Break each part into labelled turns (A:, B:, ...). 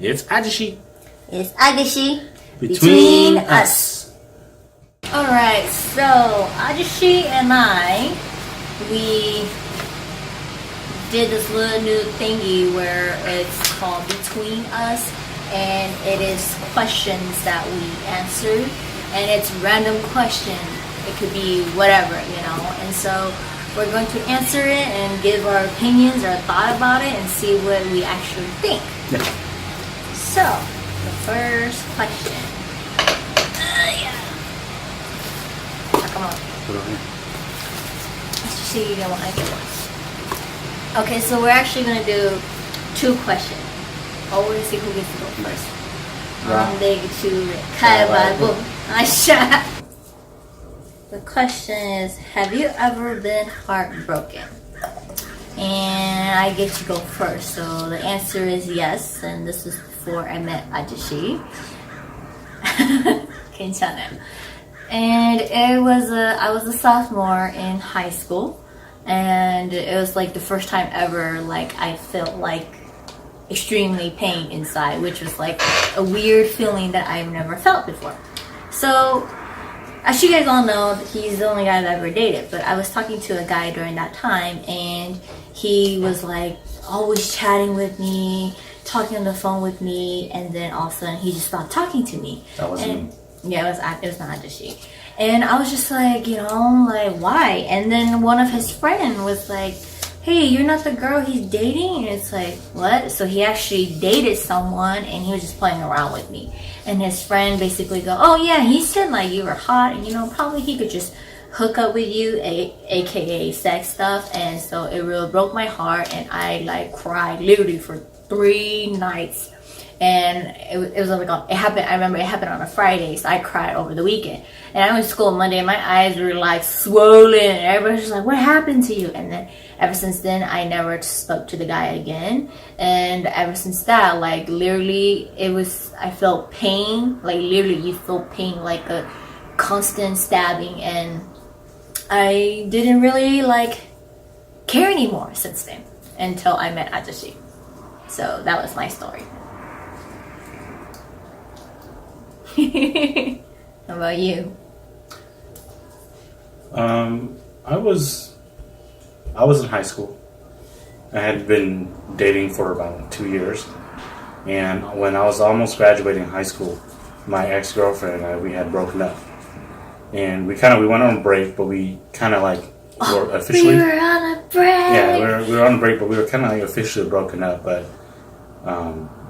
A: It's Ahjuxue.
B: It's Agashe
A: Between us.
B: Alright, so Ahjuxue and we did this little new thingy where it's called Between Us, and it is questions that we answered, and it's random question. It could be whatever, and so we're going to answer it and give our opinions, our thought about it, and see what we actually think.
A: Yeah.
B: So, the first question. Come on.
A: Put it on here.
B: Let's just see you don't like it once. Okay, so we're actually going to do two questions. Oh, we're going to see who gets to go first. The question is, have you ever been heartbroken? And I get to go first. So the answer is yes, and this is before I met Ahjuxue. 괜찮아요. And I was a sophomore in high school, and it was like the first time ever like I felt like extremely pain inside, which was like a weird feeling that I've never felt before. So as you guys all know, he's the only guy that I've ever dated, but I was talking to a guy during that time, and he was like always chatting with me, talking on the phone with me, and then all of a sudden he just stopped talking to me.
A: That was me.
B: Yeah, it was not Ahjuxue. And I was just like, like, why? And then one of his friends was like, hey, you're not the girl he's dating? And it's like, what? So he actually dated someone, and he was just playing around with me. And his friend basically go, oh yeah, he said like you were hot, and probably he could just hook up with you, aka sex stuff. And so it really broke my heart, and I like cried literally for 3 nights. And it was like it happened. I remember it happened on a Friday, so I cried over the weekend. And I went to school Monday, and my eyes were like swollen, and everybody's just like, "What happened to you?" And then ever since then, I never spoke to the guy again. And ever since that, like literally, I felt pain. Like literally, you feel pain like a constant stabbing, and I didn't really like care anymore since then until I met Ahjuxue. So that was my story. How about you?
A: I was in high school. I had been dating for about 2 years, and when I was almost graduating high school, my ex-girlfriend and I, we had broken up, and we went on a break, but we kind of like were officially.
B: We were on a break.
A: Yeah, we were on a break, but we were kind of like officially broken up, but.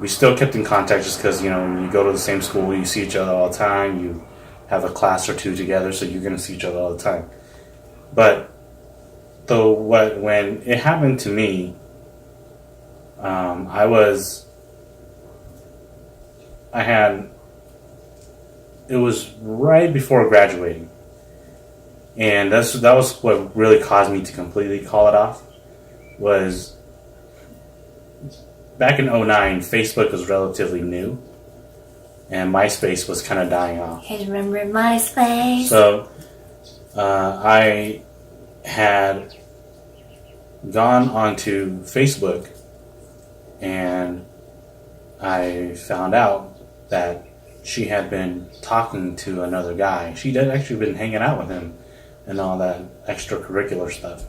A: We still kept in contact just because, when you go to the same school, you see each other all the time, you have a class or two together, so you're going to see each other all the time. But when it happened to me, it was right before graduating. And that was what really caused me to completely call it off, was back in 2009, Facebook was relatively new, and MySpace was kind of dying off.
B: Hey, remember MySpace?
A: So, I had gone onto Facebook, and I found out that she had been talking to another guy. She had actually been hanging out with him and all that extracurricular stuff.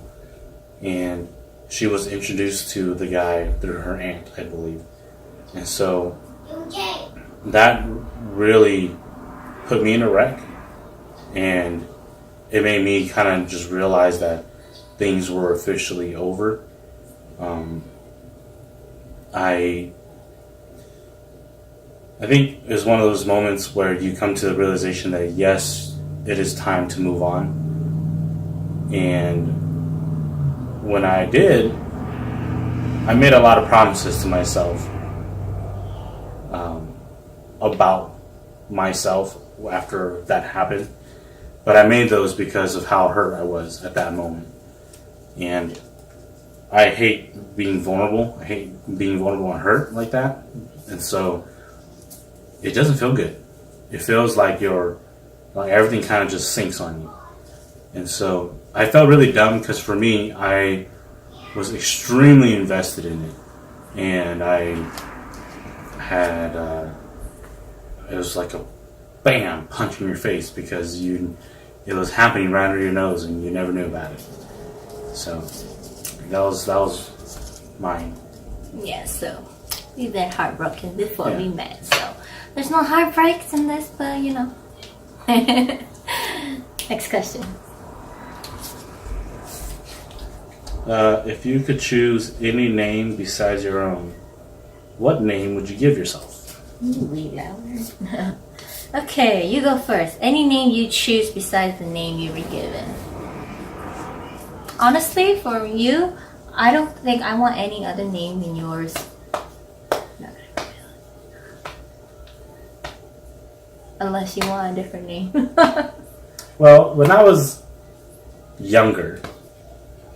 A: And she was introduced to the guy through her aunt, I believe. And so that really put me in a wreck. And it made me kind of just realize that things were officially over. I think it's one of those moments where you come to the realization that yes, it is time to move on. And when I did, I made a lot of promises to myself about myself after that happened. But I made those because of how hurt I was at that moment. And I hate being vulnerable. I hate being vulnerable and hurt like that. And so it doesn't feel good. It feels like everything kind of just sinks on you. And so I felt really dumb because for me, I was extremely invested in it. And I had it was like a bam punch in your face because it was happening right under your nose and you never knew about it. So that was mine.
B: Yeah, so we've been heartbroken before we met, so there's no heartbreaks in this, but you know. Next question.
A: If you could choose any name besides your own, what name would you give yourself?
B: Read louder. Okay, you go first. Any name you choose besides the name you were given. Honestly, for you, I don't think I want any other name than yours. No. Unless you want a different name.
A: Well, when I was younger,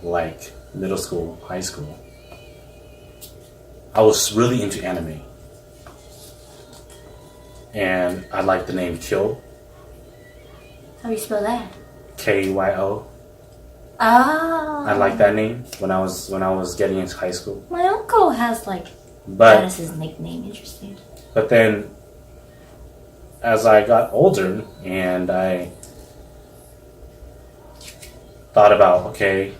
A: like middle school, high school, I was really into anime. And I liked the name Kyo.
B: How do you spell that?
A: Kyo.
B: Oh.
A: I liked that name when I was getting into high school.
B: My uncle has that is his nickname. Interesting.
A: But then, as I got older and I thought about, okay,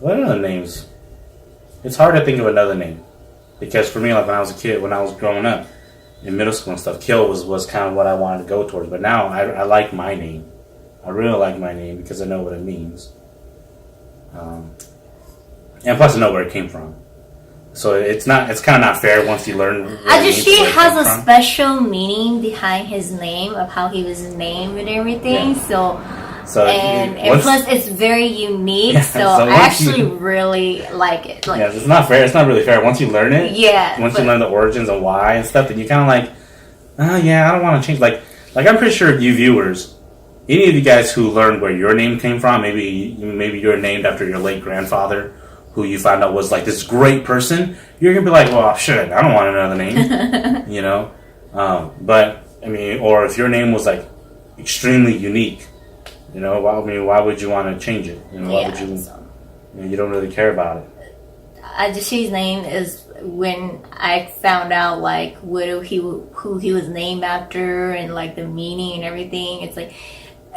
A: what are the names? It's hard to think of another name. Because for me, like when I was a kid, when I was growing up, in middle school and stuff, Kill was kind of what I wanted to go towards. But now I like my name. I really like my name because I know what it means. And plus I know where it came from. So it's kind of not fair once you learn where
B: Ahjuxue has a special meaning behind his name of how he was named and everything. Yeah. So and plus it's very unique. Yeah, so I actually really like it.
A: Yeah, it's not fair. It's not really fair. Once you learn it, once you learn the origins and why and stuff, then you kind of I don't want to change. Like I'm pretty sure you viewers, any of you guys who learned where your name came from, maybe you're named after your late grandfather, who you found out was like this great person. You're gonna be like, well, shit, I don't want another name, you know. But I mean, or if your name was like extremely unique. You know, why would you want to change it? You know, why would you? You don't really care about it.
B: Ahjuxue's name is when I found out who he was named after and the meaning and everything. It's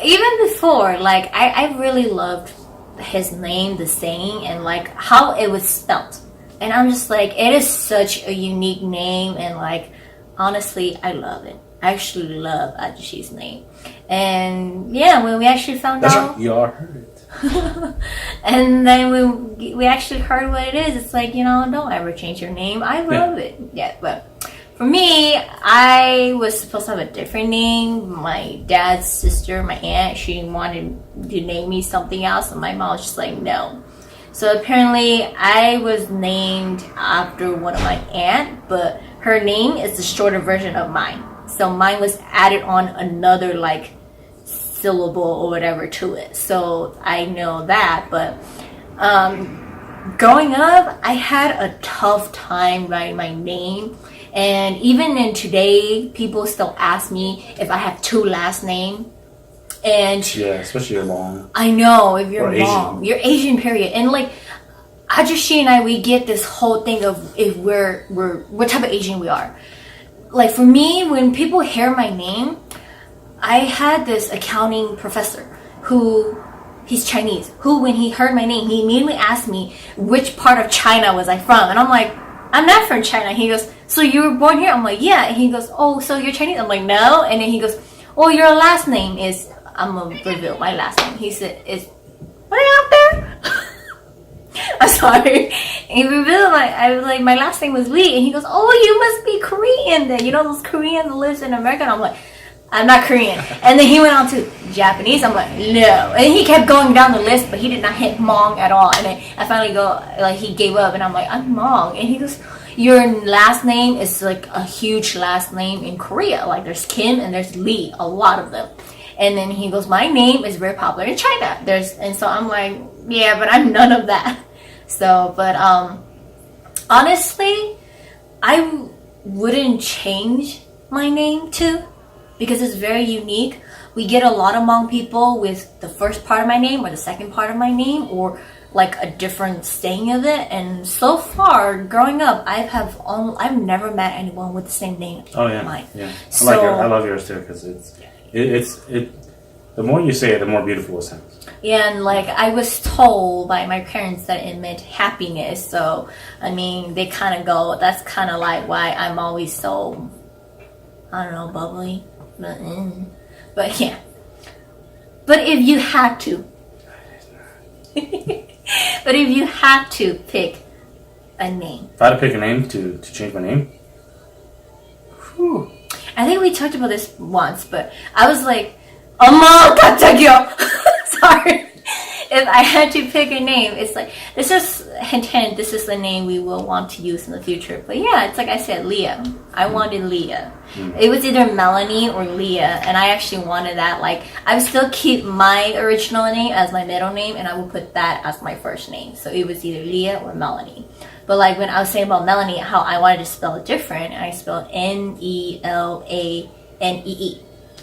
B: even before, I really loved his name, the saying, and how it was spelt. And I'm just it is such a unique name, and honestly, I love it. I actually love Ahjuxue's name. And yeah, when we actually found out,
A: you all heard it.
B: And then we actually heard what it is. It's don't ever change your name. I love it. Yeah, but for me, I was supposed to have a different name. My dad's sister, my aunt, she wanted to name me something else, and my mom was just no. So apparently, I was named after one of my aunt, but her name is the shorter version of mine. So mine was added on another syllable or whatever to it. So I know that. But growing up, I had a tough time writing my name. And even in today, people still ask me if I have two last names. And
A: yeah, especially your long.
B: I know, if you're long. You're Asian, period. And Ahjuxue and I, we get this whole thing of if we're what type of Asian we are. For me, when people hear my name, I had this accounting professor he's Chinese, who when he heard my name, he immediately asked me which part of China was I from. And I'm like, I'm not from China. He goes, so you were born here? I'm like, yeah. And he goes, oh, so you're Chinese? I'm like, no. And then he goes, oh, your last name is, I'm going to reveal my last name. He said, is, what are you out there? I'm sorry. And he revealed my last name was Lee. And he goes, oh, you must be Korean then. You know those Koreans that lives in America? And I'm like, I'm not Korean. And then he went on to Japanese. I'm like, no. And he kept going down the list, but he did not hit Hmong at all. And then I finally he gave up. And I'm like, I'm Hmong. And he goes, your last name is a huge last name in Korea. There's Kim and there's Lee, a lot of them. And then he goes, my name is very popular in China. And so I'm like, yeah, but I'm none of that. So, but honestly, I wouldn't change my name too, because it's very unique. We get a lot of Hmong people with the first part of my name or the second part of my name, or like a different saying of it. And so far, growing up, I've never met anyone with the same name.
A: Oh yeah,
B: Mine.
A: yeah.
B: So,
A: I love yours too because it's the more you say it, the more beautiful it sounds.
B: Yeah, and like I was told by my parents that it meant happiness. So I mean, they kind of go. That's kind of like why I'm always so, I don't know, bubbly. But yeah. But if you had to, pick a name,
A: if I had to pick a name to change my name, whew.
B: I think we talked about this once, but I was like, "Amma katagyo." Sorry. If I had to pick a name, it's like this is hint. This is the name we will want to use in the future. But yeah, it's like I said, Leah. I wanted Leah. It was either Melanie or Leah, and I actually wanted that. Like I would still keep my original name as my middle name, and I would put that as my first name. So it was either Leah or Melanie. But like when I was saying about Melanie, how I wanted to spell it different, and I spelled Nelanee,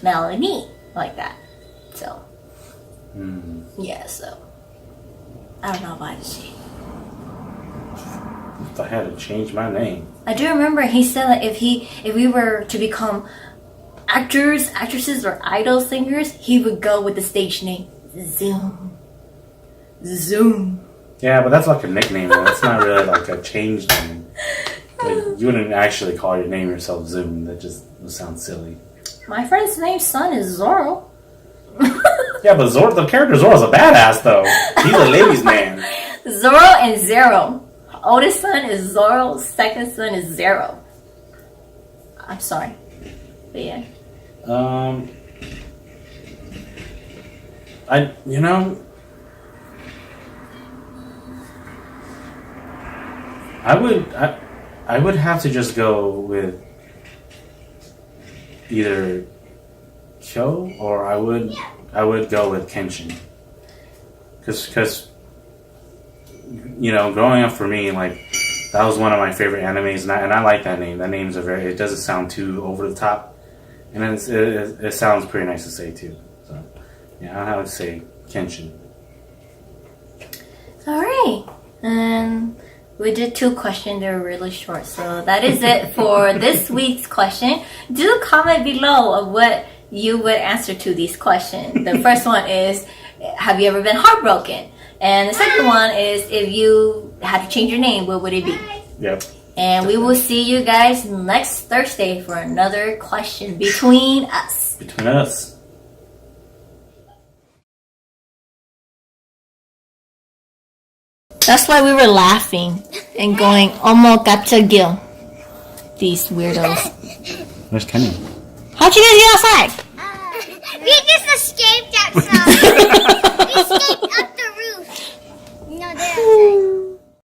B: Melanie, like that. So. Yeah, so I don't know about it.
A: If I had to change my name,
B: I do remember he said that if we were to become actors, actresses, or idol singers, he would go with the stage name Zoom.
A: Yeah, but that's like a nickname. That's not really like a changed name. Like, you wouldn't actually call your name yourself Zoom. That just would sound silly.
B: My friend's name's son is Zorro.
A: Yeah, but the character Zorro's a badass, though. He's a ladies' man.
B: Zorro and Zero. Oldest son is Zorro. Second son is Zero. I'm sorry, but yeah.
A: I would have to just go with either Kyo or I would go with Kenshin. Because growing up for me, like that was one of my favorite animes, and I like that name. That name's it doesn't sound too over the top, and it sounds pretty nice to say too. So yeah, I would say Kenshin.
B: All right, and we did 2 questions. They were really short, so that is it for this week's question. Do comment below of what you would answer to these questions. The first one is, have you ever been heartbroken? And the second one is, if you had to change your name, what would it be?
A: Yep.
B: And we will see you guys next Thursday for another question between us.
A: Between us.
B: That's why we were laughing and going, "Omo gacha gil." These weirdos.
A: Where's Kenny?
B: How'd you guys get outside?
C: We just escaped